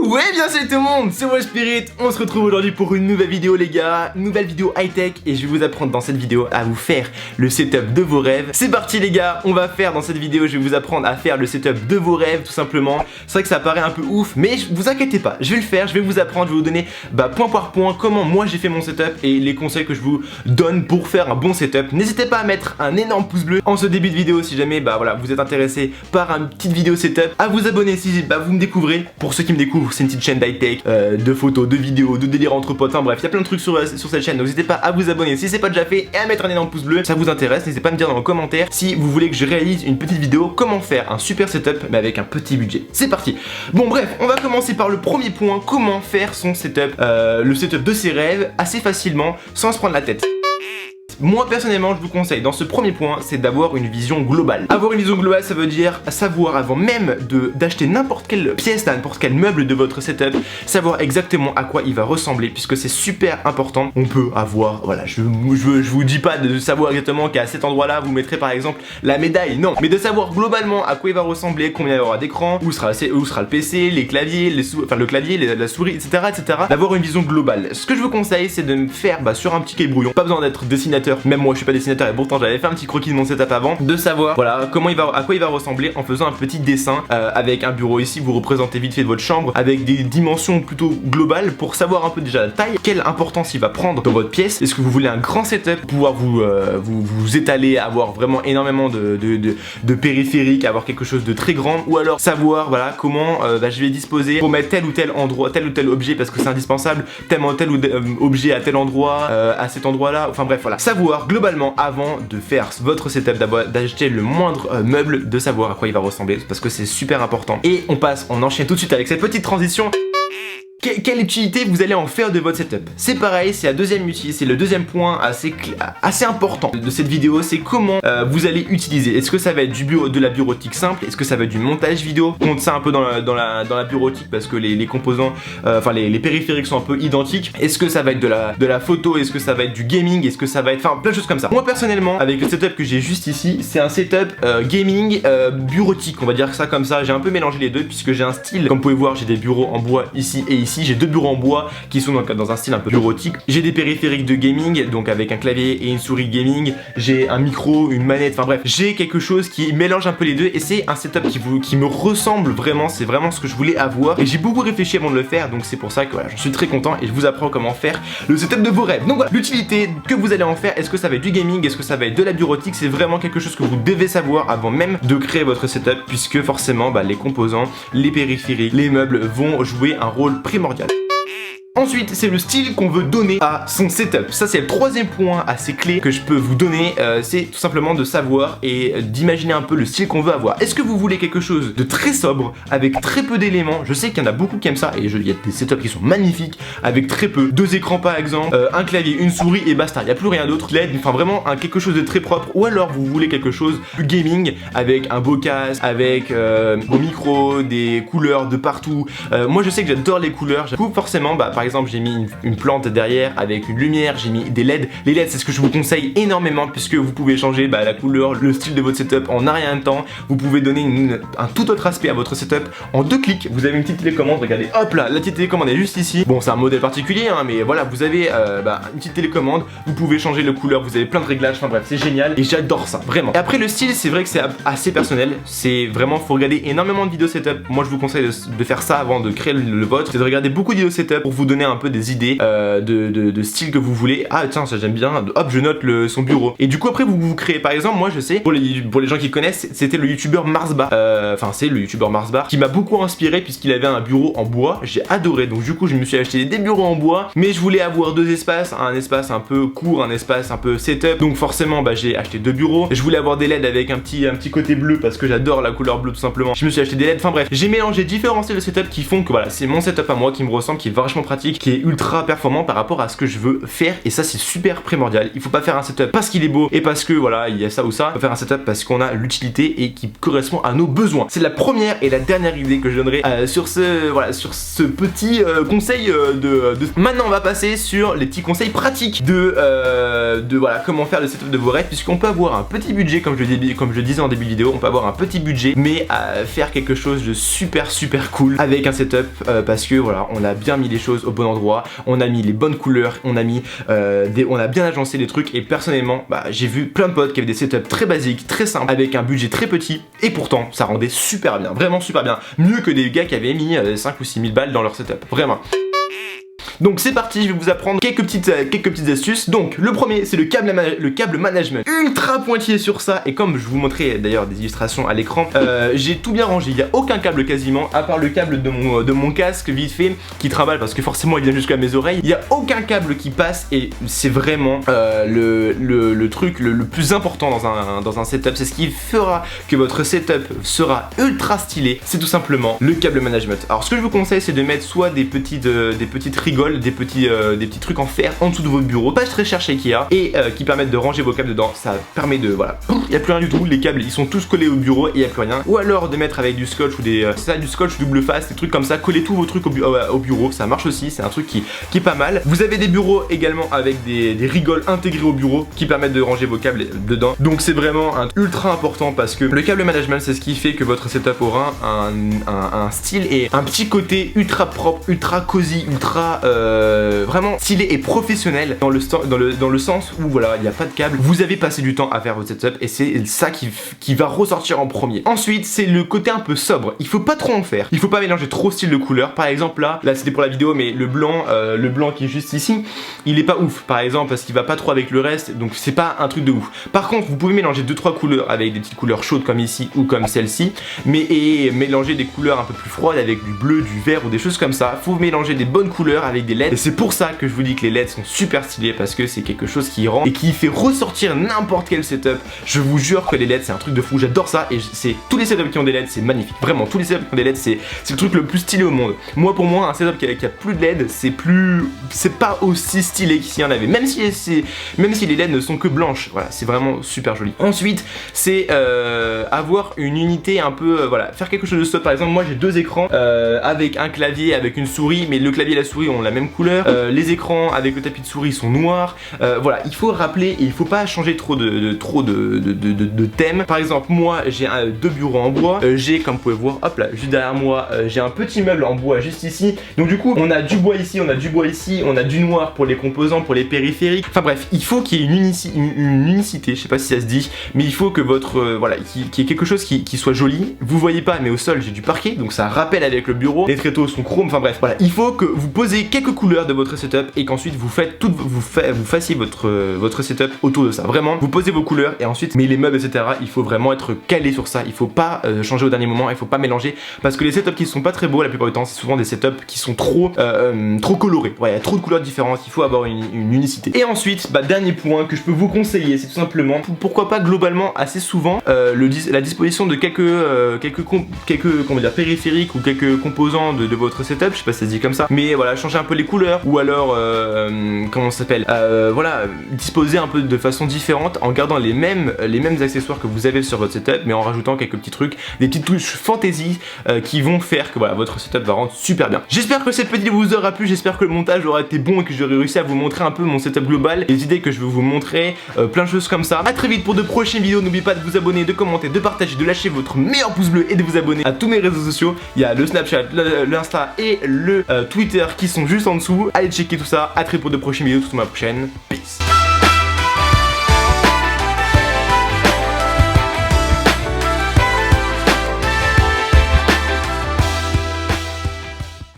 Ouais, bien salut tout le monde, c'est moi Spirit. On se retrouve aujourd'hui pour une nouvelle vidéo les gars, nouvelle vidéo high-tech, et je vais vous apprendre dans cette vidéo à vous faire le setup de vos rêves. C'est parti les gars, on va faire dans cette vidéo, je vais vous apprendre à faire le setup de vos rêves tout simplement. C'est vrai que ça paraît un peu ouf, mais vous inquiétez pas, je vais le faire, je vais vous apprendre, je vais vous donner point par point comment moi j'ai fait mon setup et les conseils que je vous donne pour faire un bon setup. N'hésitez pas à mettre un énorme pouce bleu en ce début de vidéo si jamais voilà, vous êtes intéressé par une petite vidéo setup, à vous abonner si vous me découvrez. Pour ceux qui me découvrent, c'est une petite chaîne d'high-tech, de photos, de vidéos, de délire entre potes, bref, il y a plein de trucs sur cette chaîne, donc n'hésitez pas à vous abonner si c'est pas déjà fait et à mettre un énorme pouce bleu, ça vous intéresse. N'hésitez pas à me dire dans les commentaires si vous voulez que je réalise une petite vidéo comment faire un super setup mais avec un petit budget. C'est parti. Bon bref, on va commencer par le premier point, comment faire son setup, le setup de ses rêves assez facilement sans se prendre la tête. Moi personnellement je vous conseille dans ce premier point c'est d'avoir une vision globale. Avoir une vision globale ça veut dire savoir avant même d'acheter n'importe quelle pièce, n'importe quel meuble de votre setup, savoir exactement à quoi il va ressembler puisque c'est super important. On peut avoir, voilà, je vous dis pas de savoir exactement qu'à cet endroit là vous mettrez par exemple la médaille, non, mais de savoir globalement à quoi il va ressembler, combien il y aura d'écran, où sera le PC, les claviers, le clavier, la souris, etc. D'avoir une vision globale. Ce que je vous conseille c'est de me faire sur un petit cahier brouillon, pas besoin d'être dessinateur. Même moi je suis pas dessinateur et pourtant j'avais fait un petit croquis de mon setup avant, de savoir voilà à quoi il va ressembler en faisant un petit dessin avec un bureau ici, vous représentez vite fait votre chambre avec des dimensions plutôt globales pour savoir un peu déjà la taille, quelle importance il va prendre dans votre pièce. Est-ce que vous voulez un grand setup pour pouvoir vous étaler, avoir vraiment énormément de périphériques, avoir quelque chose de très grand, ou alors savoir voilà comment je vais disposer pour mettre tel ou tel endroit, tel ou tel objet parce que c'est indispensable, tellement tel ou tel objet à tel endroit, à cet endroit là, enfin bref voilà. Savoir globalement avant de faire votre setup, d'acheter le moindre meuble, de savoir à quoi il va ressembler parce que c'est super important. Et on enchaîne tout de suite avec cette petite transition. Quelle utilité vous allez en faire de votre setup? C'est pareil, c'est le deuxième point assez important de cette vidéo, c'est comment vous allez utiliser. Est-ce que ça va être de la bureautique simple? Est-ce que ça va être du montage vidéo? On compte ça un peu dans la bureautique parce que les composants, les périphériques sont un peu identiques. Est-ce que ça va être de la photo? Est-ce que ça va être du gaming? Est-ce que ça va être, plein de choses comme ça. Moi personnellement, avec le setup que j'ai juste ici, c'est un setup gaming bureautique, on va dire ça comme ça. J'ai un peu mélangé les deux puisque j'ai un style, comme vous pouvez voir, j'ai des bureaux en bois ici et ici. J'ai deux bureaux en bois qui sont dans un style un peu bureautique. J'ai des périphériques de gaming, donc avec un clavier et une souris gaming. J'ai un micro, une manette, enfin bref. J'ai quelque chose qui mélange un peu les deux et c'est un setup qui me ressemble vraiment. C'est vraiment ce que je voulais avoir et j'ai beaucoup réfléchi avant de le faire. Donc c'est pour ça que voilà, j'en suis très content et je vous apprends comment faire le setup de vos rêves. Donc voilà, l'utilité que vous allez en faire, est-ce que ça va être du gaming, est-ce que ça va être de la bureautique, c'est vraiment quelque chose que vous devez savoir avant même de créer votre setup puisque forcément les composants, les périphériques, les meubles vont jouer un rôle primordial. Ensuite, c'est le style qu'on veut donner à son setup. Ça, c'est le troisième point assez clé que je peux vous donner. C'est tout simplement de savoir et d'imaginer un peu le style qu'on veut avoir. Est-ce que vous voulez quelque chose de très sobre, avec très peu d'éléments? Je sais qu'il y en a beaucoup qui aiment ça et il y a des setups qui sont magnifiques, avec très peu. 2 écrans par exemple, un clavier, une souris et basta. Il n'y a plus rien d'autre. LED, enfin vraiment quelque chose de très propre. Ou alors vous voulez quelque chose plus gaming, avec un beau casque, avec vos micros, des couleurs de partout. Moi, je sais que j'adore les couleurs. Du coup, forcément, par exemple, j'ai mis une plante derrière avec une lumière, j'ai mis des LED. Les LED, c'est ce que je vous conseille énormément puisque vous pouvez changer la couleur, le style de votre setup en un rien de temps. Vous pouvez donner un tout autre aspect à votre setup en 2 clics. Vous avez une petite télécommande, regardez, hop là, la petite télécommande est juste ici. Bon, c'est un modèle particulier, hein, mais voilà, vous avez une petite télécommande, vous pouvez changer la couleur, vous avez plein de réglages, enfin bref, c'est génial et j'adore ça, vraiment. Et après, le style, c'est vrai que c'est assez personnel. C'est vraiment, faut regarder énormément de vidéos setup. Moi, je vous conseille de faire ça avant de créer le vôtre. C'est de regarder beaucoup de vidéos setup pour vous donner un peu des idées de style que vous voulez. Ah tiens, ça j'aime bien, hop, je note son bureau. Et du coup après vous créez, par exemple, moi je sais, pour les gens qui connaissent, c'était le youtubeur Marsbar, c'est le youtubeur Marsbar qui m'a beaucoup inspiré puisqu'il avait un bureau en bois, j'ai adoré. Donc du coup je me suis acheté des bureaux en bois, mais je voulais avoir 2 espaces, un espace un peu court, un espace un peu setup. Donc forcément j'ai acheté 2 bureaux. Je voulais avoir des LED avec un petit côté bleu parce que j'adore la couleur bleue tout simplement. Je me suis acheté des LED, enfin bref, j'ai mélangé différents styles de setup qui font que voilà, c'est mon setup à moi qui me ressemble, qui est vachement pratique pratique, qui est ultra performant par rapport à ce que je veux faire, et ça c'est super primordial. Il faut pas faire un setup parce qu'il est beau et parce que voilà il y a ça ou ça, il faut faire un setup parce qu'on a l'utilité et qui correspond à nos besoins. C'est la première et la dernière idée que je donnerai sur ce petit conseil Maintenant on va passer sur les petits conseils pratiques de voilà comment faire le setup de vos rêves, puisqu'on peut avoir un petit budget, comme je le disais en début de vidéo, on peut avoir un petit budget mais faire quelque chose de super cool avec un setup parce que voilà on a bien mis les choses au bon endroit, on a mis les bonnes couleurs, on a bien agencé les trucs, et personnellement j'ai vu plein de potes qui avaient des setups très basiques, très simples, avec un budget très petit, et pourtant ça rendait super bien, vraiment super bien, mieux que des gars qui avaient mis 5 ou 6 000 balles dans leur setup, vraiment. Donc c'est parti, je vais vous apprendre quelques petites astuces. Donc le premier c'est le câble management, ultra pointillé sur ça, et comme je vous montrais d'ailleurs des illustrations à l'écran, j'ai tout bien rangé, il n'y a aucun câble quasiment, à part le câble de mon casque vite fait, qui trimballe parce que forcément il vient jusqu'à mes oreilles, il n'y a aucun câble qui passe, et c'est vraiment le truc le plus important dans un setup, c'est ce qui fera que votre setup sera ultra stylé, c'est tout simplement le câble management. Alors ce que je vous conseille c'est de mettre soit des petites rigoles, des petits trucs en fer en dessous de votre bureau, pas très cher chez Ikea, et qui permettent de ranger vos câbles dedans. Ça permet de, voilà, il n'y a plus rien du tout, les câbles ils sont tous collés au bureau et il n'y a plus rien. Ou alors de mettre avec du scotch ou du scotch double face, des trucs comme ça, coller tous vos trucs au bureau, ça marche aussi, c'est un truc qui est pas mal. Vous avez des bureaux également avec des rigoles intégrées au bureau qui permettent de ranger vos câbles dedans. Donc c'est vraiment ultra important, parce que le câble management c'est ce qui fait que votre setup aura un style et un petit côté ultra propre, ultra cosy, ultra vraiment stylé et professionnel, dans le sens où voilà il n'y a pas de câble, vous avez passé du temps à faire votre setup, et c'est ça qui va ressortir en premier. Ensuite c'est le côté un peu sobre, il faut pas trop en faire, il faut pas mélanger trop style de couleurs. Par exemple là c'était pour la vidéo, mais le blanc qui est juste ici, il est pas ouf par exemple, parce qu'il va pas trop avec le reste, donc c'est pas un truc de ouf. Par contre vous pouvez mélanger 2-3 couleurs avec des petites couleurs chaudes comme ici ou comme celle-ci, et mélanger des couleurs un peu plus froides avec du bleu, du vert ou des choses comme ça. Faut mélanger des bonnes couleurs avec des LED, et c'est pour ça que je vous dis que les LED sont super stylés, parce que c'est quelque chose qui rend et qui fait ressortir n'importe quel setup. Je vous jure que les LED c'est un truc de fou, j'adore ça, et c'est tous les setups qui ont des LED c'est magnifique, vraiment tous les setups qui ont des LED c'est le truc le plus stylé au monde. Moi pour moi un setup qui a plus de LED c'est pas aussi stylé que s'il y en avait, même si les LED ne sont que blanches, voilà c'est vraiment super joli. Ensuite c'est avoir une unité un peu voilà, faire quelque chose de stop. Par exemple moi j'ai 2 écrans avec un clavier avec une souris, mais le clavier et la souris ont la même couleur, les écrans avec le tapis de souris sont noirs, voilà il faut rappeler, et il faut pas changer trop de thème. Par exemple moi j'ai 2 bureaux en bois, j'ai comme vous pouvez voir, hop là juste derrière moi j'ai un petit meuble en bois juste ici, donc du coup on a du bois ici, on a du bois ici, on a du noir pour les composants, pour les périphériques, enfin bref il faut qu'il y ait une unicité, je sais pas si ça se dit, mais il faut que votre voilà qu'il y ait quelque chose qui soit joli. Vous voyez pas mais au sol j'ai du parquet, donc ça rappelle avec le bureau, les tréteaux sont chrome, enfin bref voilà, il faut que vous posez quelques couleurs de votre setup et qu'ensuite vous fassiez votre setup autour de ça. Vraiment, vous posez vos couleurs et ensuite, mais les meubles etc, il faut vraiment être calé sur ça. Il faut pas changer au dernier moment, il faut pas mélanger, parce que les setups qui sont pas très beaux la plupart du temps, c'est souvent des setups qui sont trop colorés. Ouais, il y a trop de couleurs différentes, il faut avoir une unicité. Et ensuite, dernier point que je peux vous conseiller, c'est tout simplement, pourquoi pas globalement assez souvent, la disposition de quelques comment dire, périphériques ou quelques composants de votre setup. Je sais pas si ça se dit comme ça, mais voilà, changer un peu les couleurs, ou alors comment ça s'appelle, voilà, disposer un peu de façon différente en gardant les mêmes accessoires que vous avez sur votre setup, mais en rajoutant quelques petits trucs, des petites touches fantasy qui vont faire que voilà, votre setup va rendre super bien. J'espère que cette petite vidéo vous aura plu, j'espère que le montage aura été bon et que j'aurai réussi à vous montrer un peu mon setup global, les idées que je vais vous montrer, plein de choses comme ça. A très vite pour de prochaines vidéos, n'oubliez pas de vous abonner, de commenter, de partager, de lâcher votre meilleur pouce bleu et de vous abonner à tous mes réseaux sociaux. Il y a le Snapchat, l'Insta et le Twitter qui sont juste en dessous. Allez checker tout ça, à très pour de prochaines vidéos, tout à la prochaine, peace.